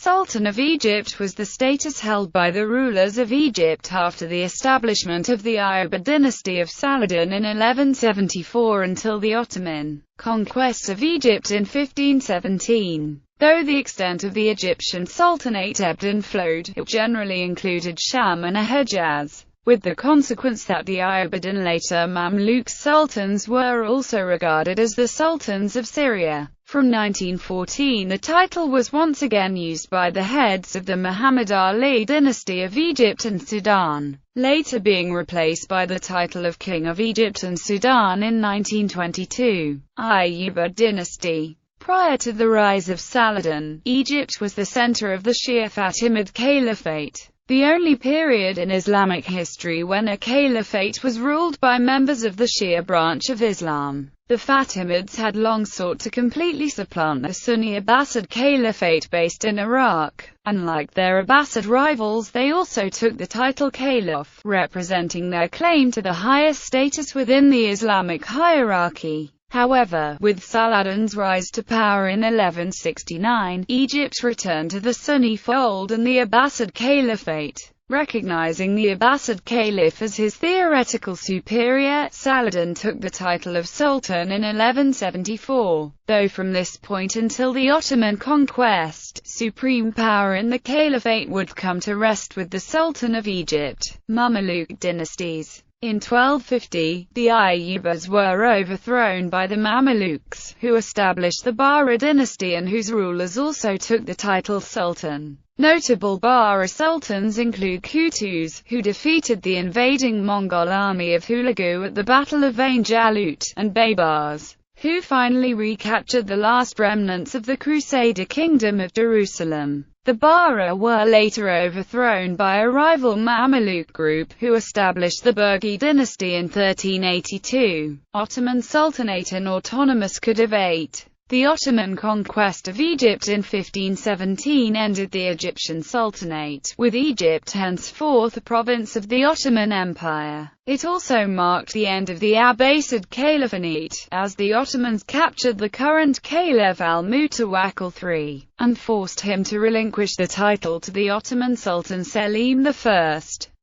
Sultan of Egypt was the status held by the rulers of Egypt after the establishment of the Ayyubid dynasty of Saladin in 1174 until the Ottoman conquest of Egypt in 1517. Though the extent of the Egyptian Sultanate ebbed and flowed, it generally included Sham and Hejaz, with the consequence that the Ayyubid and later Mamluk sultans were also regarded as the sultans of Syria. From 1914 the title was once again used by the heads of the Muhammad Ali dynasty of Egypt and Sudan, later being replaced by the title of King of Egypt and Sudan in 1922. Ayyubid dynasty. Prior to the rise of Saladin, Egypt was the center of the Shia Fatimid Caliphate, the only period in Islamic history when a caliphate was ruled by members of the Shia branch of Islam. The Fatimids had long sought to completely supplant the Sunni Abbasid Caliphate based in Iraq. Unlike their Abbasid rivals, they also took the title Caliph, representing their claim to the highest status within the Islamic hierarchy. However, with Saladin's rise to power in 1169, Egypt returned to the Sunni fold and the Abbasid Caliphate. Recognizing the Abbasid Caliph as his theoretical superior, Saladin took the title of Sultan in 1174, though from this point until the Ottoman conquest, supreme power in the Caliphate would come to rest with the Sultan of Egypt. Mamluk dynasties. In 1250, the Ayyubids were overthrown by the Mamelukes, who established the Bahra dynasty and whose rulers also took the title Sultan. Notable Bahra sultans include Qutuz, who defeated the invading Mongol army of Hulagu at the Battle of Ain Jalut, and Baybars, who finally recaptured the last remnants of the Crusader kingdom of Jerusalem. The Bahra were later overthrown by a rival Mameluke group, who established the Burgi dynasty in 1382. Ottoman Sultanate, an autonomous Khedivate. The Ottoman conquest of Egypt in 1517 ended the Egyptian Sultanate, with Egypt henceforth a province of the Ottoman Empire. It also marked the end of the Abbasid Caliphate, as the Ottomans captured the current Caliph al-Mutawakkil III, and forced him to relinquish the title to the Ottoman Sultan Selim I.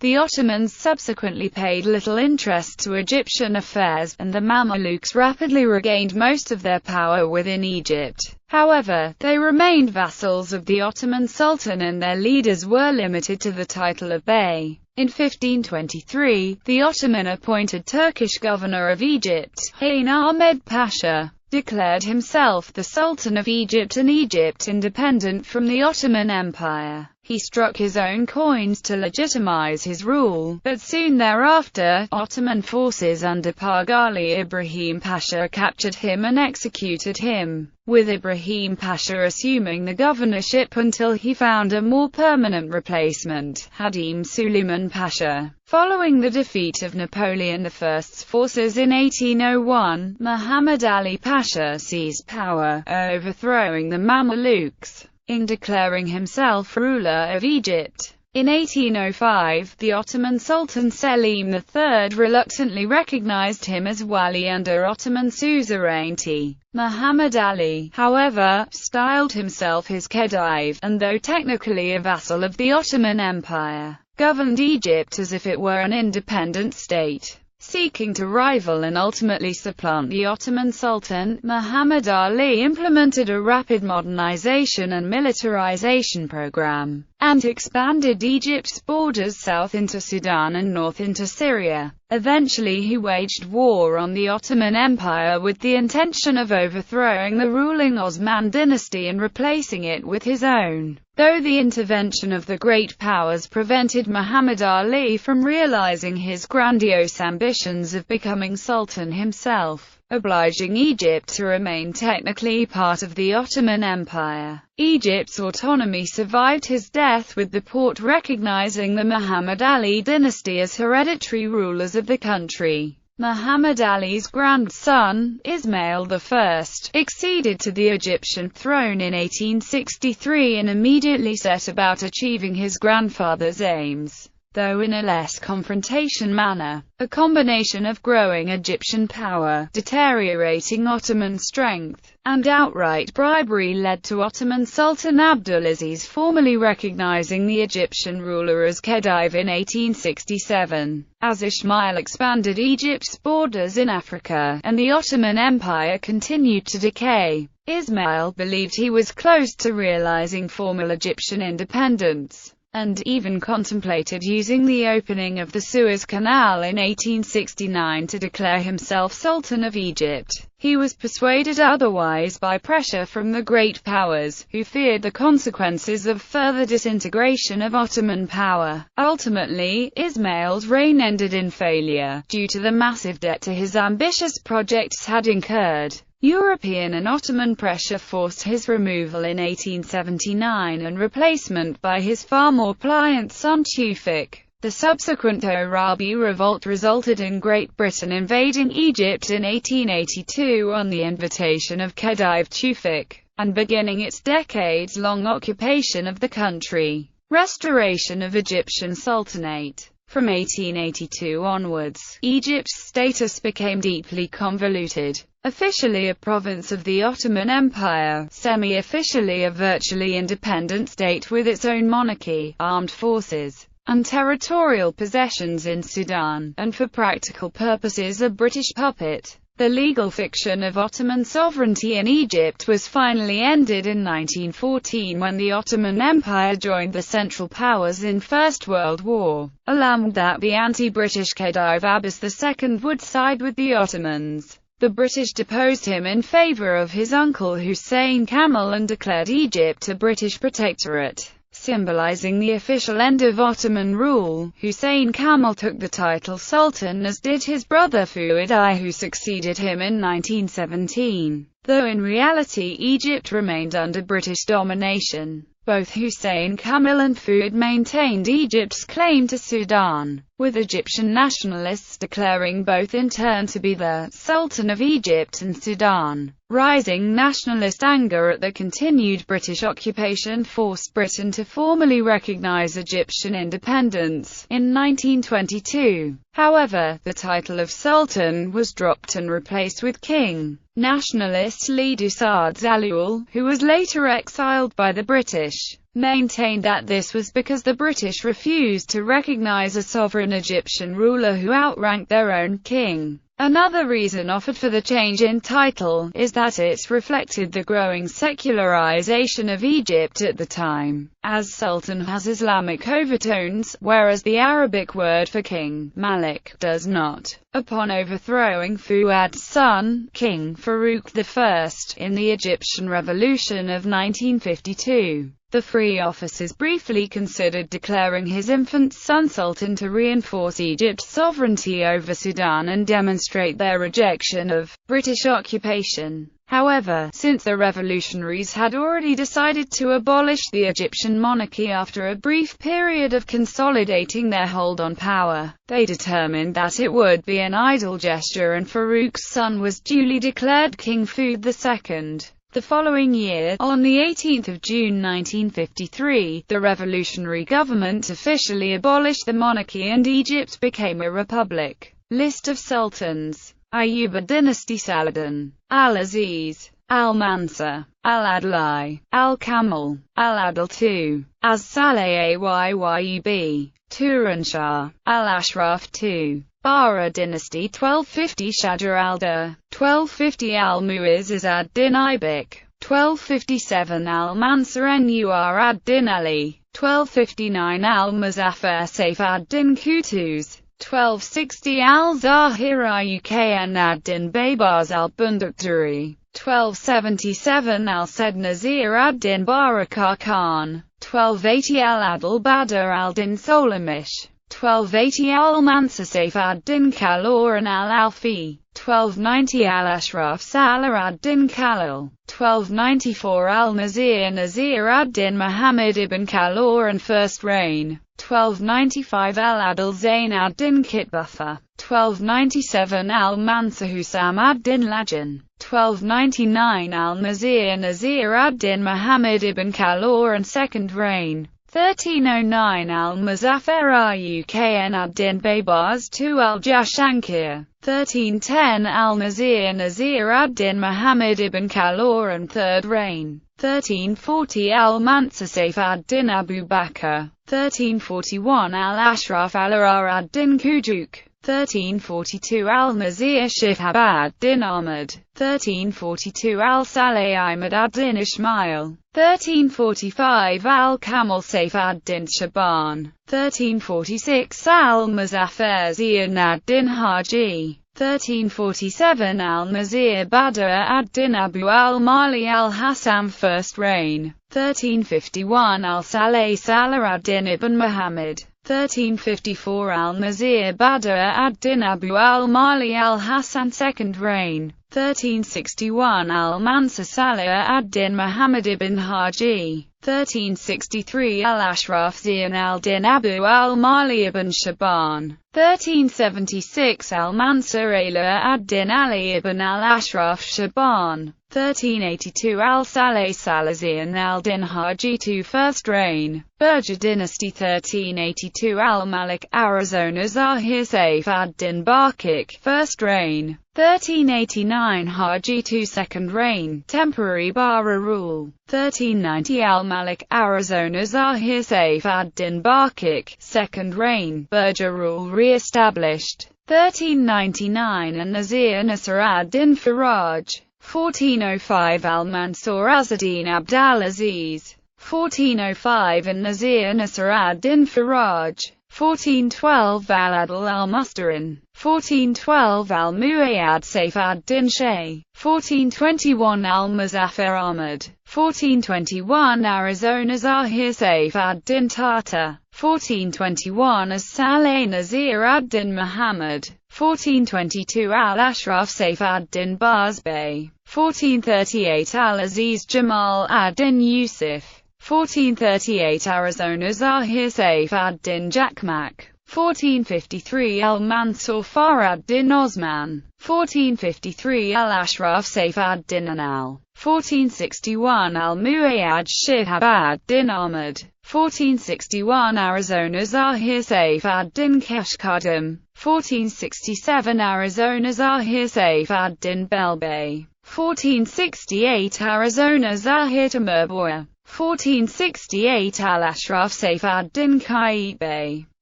The Ottomans subsequently paid little interest to Egyptian affairs, and the Mamelukes rapidly regained most of their power within Egypt. However, they remained vassals of the Ottoman Sultan and their leaders were limited to the title of Bey. In 1523, the Ottoman appointed Turkish governor of Egypt, Hayn Ahmed Pasha, declared himself the Sultan of Egypt and Egypt independent from the Ottoman Empire. He struck his own coins to legitimize his rule, but soon thereafter, Ottoman forces under Pagali Ibrahim Pasha captured him and executed him, with Ibrahim Pasha assuming the governorship until he found a more permanent replacement, Hadim Suleiman Pasha. Following the defeat of Napoleon I's forces in 1801, Muhammad Ali Pasha seized power, overthrowing the Mamelukes, in declaring himself ruler of Egypt. In 1805, the Ottoman Sultan Selim III reluctantly recognized him as wali under Ottoman suzerainty. Muhammad Ali, however, styled himself his Khedive, and though technically a vassal of the Ottoman Empire, governed Egypt as if it were an independent state. Seeking to rival and ultimately supplant the Ottoman Sultan, Muhammad Ali implemented a rapid modernization and militarization program, and expanded Egypt's borders south into Sudan and north into Syria. Eventually he waged war on the Ottoman Empire with the intention of overthrowing the ruling Osman dynasty and replacing it with his own. Though the intervention of the great powers prevented Muhammad Ali from realizing his grandiose ambitions of becoming Sultan himself, obliging Egypt to remain technically part of the Ottoman Empire. Egypt's autonomy survived his death, with the Porte recognizing the Muhammad Ali dynasty as hereditary rulers of the country. Muhammad Ali's grandson, Ismail I, acceded to the Egyptian throne in 1863 and immediately set about achieving his grandfather's aims. though in a less confrontation manner. A combination of growing Egyptian power, deteriorating Ottoman strength, and outright bribery led to Ottoman Sultan Abdulaziz formally recognizing the Egyptian ruler as Khedive in 1867. As Ismail expanded Egypt's borders in Africa, and the Ottoman Empire continued to decay, Ismail believed he was close to realizing formal Egyptian independence, and even contemplated using the opening of the Suez Canal in 1869 to declare himself Sultan of Egypt. He was persuaded otherwise by pressure from the great powers, who feared the consequences of further disintegration of Ottoman power. Ultimately, Ismail's reign ended in failure, due to the massive debt to his ambitious projects had incurred. European and Ottoman pressure forced his removal in 1879 and replacement by his far more pliant son Tewfik. The subsequent Arabi revolt resulted in Great Britain invading Egypt in 1882 on the invitation of Khedive Tewfik, and beginning its decades-long occupation of the country. Restoration of Egyptian Sultanate. From 1882 onwards, Egypt's status became deeply convoluted. Officially a province of the Ottoman Empire, semi-officially a virtually independent state with its own monarchy, armed forces, and territorial possessions in Sudan, and for practical purposes a British puppet. The legal fiction of Ottoman sovereignty in Egypt was finally ended in 1914 when the Ottoman Empire joined the Central Powers in First World War, allowing that the anti-British Khedive Abbas II would side with the Ottomans. The British deposed him in favor of his uncle Hussein Kamel and declared Egypt a British protectorate. Symbolizing the official end of Ottoman rule, Hussein Kamel took the title Sultan, as did his brother Fuad I, who succeeded him in 1917. Though in reality Egypt remained under British domination, both Hussein Kamel and Fuad maintained Egypt's claim to Sudan, with Egyptian nationalists declaring both in turn to be the Sultan of Egypt and Sudan. Rising nationalist anger at the continued British occupation forced Britain to formally recognize Egyptian independence in 1922. However, the title of Sultan was dropped and replaced with King. Nationalist leader Saad Zaloul, who was later exiled by the British, maintained that this was because the British refused to recognize a sovereign Egyptian ruler who outranked their own king. Another reason offered for the change in title is that it reflected the growing secularization of Egypt at the time, as Sultan has Islamic overtones, whereas the Arabic word for king, Malik, does not. Upon overthrowing Fuad's son, King Farouk I, in the Egyptian Revolution of 1952, the Free Officers briefly considered declaring his infant son Sultan to reinforce Egypt's sovereignty over Sudan and demonstrate their rejection of British occupation. However, since the revolutionaries had already decided to abolish the Egyptian monarchy after a brief period of consolidating their hold on power, they determined that it would be an idle gesture, and Farouk's son was duly declared King Fuad II. The following year, on the 18th of June 1953, the revolutionary government officially abolished the monarchy and Egypt became a republic. List of sultans: Ayyubid dynasty: Saladin, Al-Aziz, Al-Mansur, Al-Adlai, Al-Kamel, Al-Adil II, Az-Saleh Ayyub, Turan Shah, Al-Ashraf II. Bara dynasty: 1250 Shajar al-Dur, 1250 al-Mu'izz ad-Din Ibak, 1257 al-Mansur Nur ad-Din Ali, 1259 al-Muzaffar Saif ad-Din Qutuz, 1260 al-Zahir Iuk ad-Din Baybars al-Bundukturi, 1277 al-Said Nazir ad-Din Barakar Khan, 1280 al-Adil Badr al-Din Solamish, 1280 al-Mansur Saif ad-Din Kaloran al-Alfi, 1290 al-Ashraf Salah ad-Din Khalil, 1294 al-Nazir ad-Din Muhammad ibn Kaloran First Reign, 1295 al-Adil Zain ad-Din Kitbuffa, 1297 al-Mansur Husam ad-Din Lajan, 1299 al-Nazir ad-Din Muhammad ibn Kaloran Second Reign, 1309 Al-Muzaffar Rukn ad-Din Baybars II al-Jashankir. 1310 Al-Nazir Nazir ad-Din Muhammad ibn Kaloran Third Reign. 1340 Al-Mansur Saif ad-Din Abu Bakr. 1341 Al-Ashraf al-Arar ad-Din Kujuk. 1342 Al-Nazir Shihab ad-Din Ahmad. 1342 Al-Saleh Ahmad ad-Din Ismail. 1345 Al-Kamal Saif ad-Din Shaban. 1346 Al-Muzaffar Zion ad-Din Haji. 1347 Al-Nazir Badr ad-Din Abu al-Mali al-Hassam First Reign. 1351 Al-Saleh Salah ad-Din ibn Muhammad. 1354 Al-Nazir Badr ad-Din Abu al-Mali al-Hassan Second Reign. 1361 Al-Mansur Salah ad-Din Muhammad ibn Haji. 1363 Al-Ashraf Zion al-Din Abu al-Mali ibn Shaban. 1376 Al-Mansur Ala ad-Din Ali ibn al-Ashraf Shaban. 1382 Al-Saleh Salah Zion al-Din Haji II First Reign. Berger Dynasty. 1382 Al-Malik Arizona Zahir Saif ad-Din Barkik First Reign. 1389 Haji II Second Reign. Temporary Bara rule. 1390 Al-Malik Arizona Zahir Saif ad-Din Barkik Second Reign. Berger rule re-established. 1399 An-Nazir Nasr ad-Din Faraj. 1405 Al-Mansur Azad-Din Abdal-Aziz. 1405 An-Nazir Nasr ad-Din Faraj. 1412 Al-Adl al-Mustarin. 1412 Al-Muayyad Saif ad-Din Shay. 1421 Al-Muzaffar Ahmad. 1421 Arizona Zahir Saif ad-Din Tata. 1421 As-Saleh Nazir ad-Din Muhammad. 1422 Al-Ashraf Saif ad-Din Bazbay. 1438 Al-Aziz Jamal ad-Din Yusuf. 1438 Arizona Zahir Saif ad-Din Jakmak. 1453 Al-Mansur Farah ad-Din Osman. 1453 Al-Ashraf Saif ad-Din Anal. 1461 Al-Muayyad Shihab ad-Din Ahmad. 1461 Arizona Zahir Saif ad-Din Kashkadam. 1467 Arizona Zahir Saif ad-Din Belbay. 1468 Arizona Zahir Timurboya. 1468 Al-Ashraf Saif ad-Din Qaibay.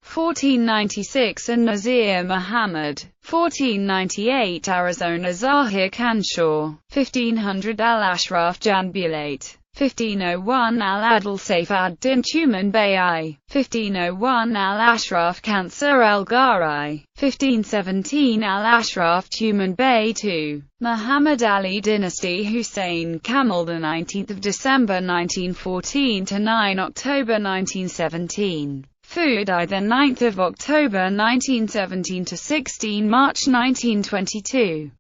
1496 An-Nazir Muhammad. 1498 Arizona Zahir Kanshaw. 1500 Al-Ashraf Janbulate. 1501 Al-Adl Saif ad-Din Tuman Bey. 1501 Al-Ashraf Kansur al-Ghari. 1517 Al-Ashraf Tuman Bey II. Muhammad Ali Dynasty. Hussein Kamal, the 19th of December 1914 to 9 October 1917. Fuday, the 9th of October 1917 to 16 March 1922.